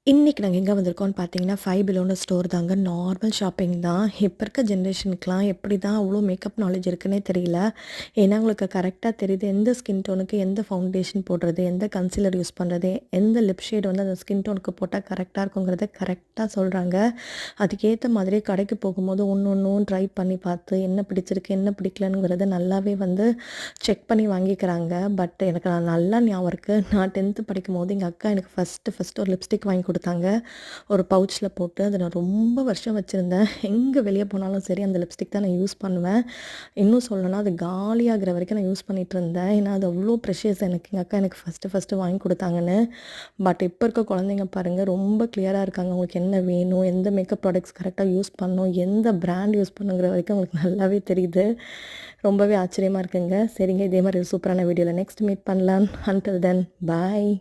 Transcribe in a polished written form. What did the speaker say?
இன்னைக்கு நாங்க எங்க வந்திருக்கோம்னு பார்த்தீங்கன்னா, 5 பிலோன ஸ்டோர் தாங்க. நார்மல் ஷாப்பிங் தான். இப்ப இருக்க ஜெனரேஷனுக்குலாம் எப்படி தான் அவ்ளோ மேக்கப் நாலேட்ஜ் இருக்குன்னே தெரியல. ஏன்னா, உங்களுக்கு கரெக்ட்டா தெரியுது. எந்த ஸ்கின் டோனுக்கு எந்த ஃபவுண்டேஷன் போடுறது, எந்த கன்சீலர் யூஸ் பண்றது, எந்த லிப் ஷேட் வந்து அந்த ஸ்கின் டோனுக்கு போட்டா கரெக்ட்டா இருக்குங்கிறத கரெக்ட்டா சொல்றாங்க. அதுக்கேத்த மாதிரியே கடைக்கு போகும்போது ஒண்ணொண்ணும் ட்ரை பண்ணி பார்த்து, என்ன பிடிச்சிருக்கு, என்ன பிடிக்கலங்கிறத நல்லாவே வந்து செக் பண்ணி வாங்கிக்கிறாங்க. பட் எனக்கு நல்லா ஞாபகம் இருக்கு. நான் 10த் படிக்கும்போது எங்க அக்கா எனக்கு ஃபர்ஸ்ட்டு ஒரு லிப்ஸ்டிக் வாங்கி குடுத்தாங்க. ஒரு பவுச்ல போட்டு. அத நான் ரொம்ப வருஷம் வச்சிருந்தேன். எங்க வெளிய போனாலும் சரி, அந்த லிப்ஸ்டிக் தான் நான் யூஸ் பண்ணுவேன். இன்னும் சொல்லணும்னா, அது காலியாகிற வரைக்கும் நான் யூஸ் பண்ணிட்டு இருந்தேன். ஏன்னா, அது அவ்ளோ ப்ரெஷியஸ் எனக்கு. எங்க அக்கா எனக்கு ஃபர்ஸ்ட்டு வாங்கி குடுத்தாங்கன்னு. பட் இப்ப இருக்க குழந்தைங்க பாருங்க, ரொம்ப கிளியரா இருக்காங்க. அவங்களுக்கு என்ன வேணும், எந்த மேக்கப் ப்ராடக்ட்ஸ் கரெக்ட்டா யூஸ் பண்ணணும், எந்த பிராண்ட் யூஸ் பண்ணணுங்கிற வரைக்கும் அவங்களுக்கு நல்லாவே தெரியுது. ரொம்பவே ஆச்சரியமா இருக்குங்க. சரிங்க, இதே மாரி ஒரு சூப்பரான வீடியோல நெக்ஸ்ட் மீட் பண்ணலாம். அன்டில் தென் பாய்.